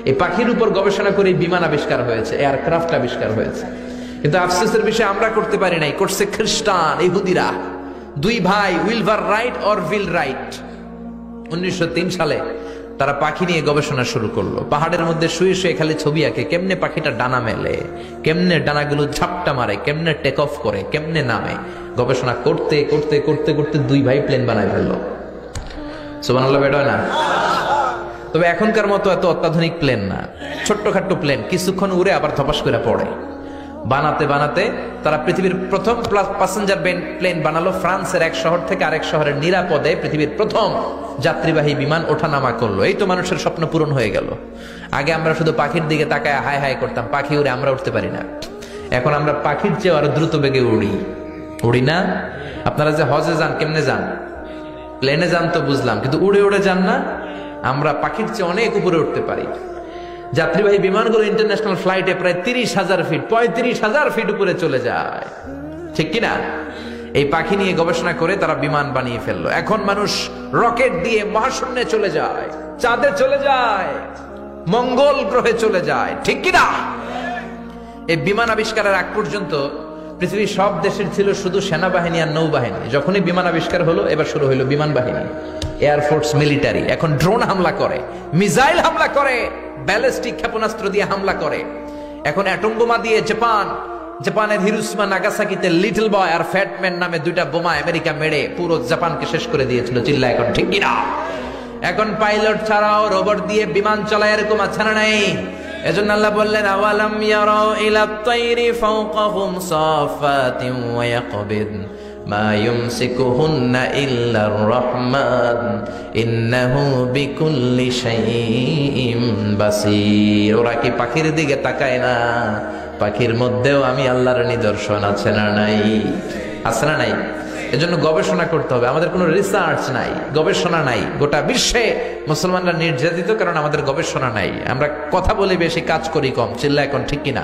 এই পাখির উপর গবেষণা করে বিমান আবিষ্কার হয়েছে, এয়ারক্রাফট আবিষ্কার হয়েছে। কিন্তু আফসোসের বিষয় আমরা করতে পারি নাই, করছে খ্রিস্টান ইহুদিরা। দুই ভাই উইলভার রাইট অর উইল রাইট 1903 সালে তারা পাখি নিয়ে গবেষণা শুরু করলো। পাহাড়ের মধ্যে শুয়ে শুয়ে খালি ছবি আঁকে, কেমনে পাখিটা ডানা মেলে, কেমনে ডানাগুলো ঝাপটা মারে, কেমনে টেক অফ করে, কেমনে নামে। গবেষণা করতে করতে করতে করতে দুই ভাই প্লেন বানায় ফেললো। সুবহানাল্লাহ বেটা না? তবে এখনকার মতো এত অত্যাধুনিক প্লেন না, ছোট্টখাট্ট প্লেন, কিছুক্ষণ উড়ে আবার ধপাস করে পড়ে। বানাতে বানাতে তারা পৃথিবীর প্রথম প্যাসেঞ্জার প্লেন বানালো। ফ্রান্সের এক শহর থেকে আরেক শহরের নিরাপদে পৃথিবীর প্রথম যাত্রীবাহী বিমান ওঠানামা করলো। এই তো মানুষের স্বপ্ন পূরণ হয়ে গেল। আগে আমরা শুধু পাখির দিকে তাকায় হায় হায় করতাম, পাখি উড়ে, আমরা উঠতে পারি না। এখন আমরা পাখির চেয়ে আরো দ্রুত বেগে উড়ি না? আপনারা যে হজে যান, কেমনে যান? প্লেনে যান তো বুঝলাম, কিন্তু উড়ে উড়ে যান না? আমরা পাখির চেয়ে অনেক উপরে উঠতে পারি। যাত্রীবাহী বিমানগুলো ইন্টারন্যাশনাল ফ্লাইটে প্রায় 30,000 ফিট, 35,000 ফিট উপরে চলে যায়, ঠিক কিনা? এই পাখি নিয়ে গবেষণা করে তারা বিমান বানিয়ে ফেললো। এখন মানুষ রকেট দিয়ে মহাশূন্যে চলে যায়, চাঁদে চলে যায়, মঙ্গল গ্রহে চলে যায়, ঠিক কিনা? এই বিমান আবিষ্কারের আগ পর্যন্ত পৃথিবীর সব দেশের ছিল শুধু সেনাবাহিনী আর নৌবাহিনী। যখনই বিমান আবিষ্কার হলো, এবার শুরু হলো বিমান বাহিনী, এয়ারফোর্স, মিলিটারি। এখন ড্রোন হামলা করে, মিসাইল হামলা করে, ব্যালিস্টিক ক্ষেপণাস্ত্র দিয়ে হামলা করে। এখন অ্যাটম বোমা দিয়ে জাপানের হিরোশিমা নাগাসাকিতে লিটল বয় আর ফ্যাটম্যান নামে দুইটা বোমা আমেরিকা মেরে পুরো জাপানকে শেষ করে দিয়েছিল। চিল্লা এখন, ঠিক কিনা? এখন পাইলট ছাড়াও রোবট দিয়ে বিমান চলায়, এরকম আছে না নাই? এজন্য আল্লাহ বললেন, আওয়ালাম ইয়ারাউ ইলাত তাইরি ফাওকাহুম সাফাতিন ওয়া ইয়াকবিদ মা ইউমসিকুহুন্না ইল্লার রহমান ইন্নাহু বিকুল্লি শাইইন বাসীর। ওরা কি পাখির দিকে তাকায় না? পাখির মধ্যেও আমি আল্লাহর নিদর্শন আছে না নাই? আছে না নাই? এজন্য গবেষণা করতে হবে। আমাদের কোনো রিসার্চ নাই, গবেষণা নাই। গোটা বিশ্বে মুসলমানরা নির্যাতিত, কারণ আমাদের গবেষণা নাই। আমরা কথা বলি বেশি, কাজ করি কম। চিল্লা এখন, ঠিক কিনা?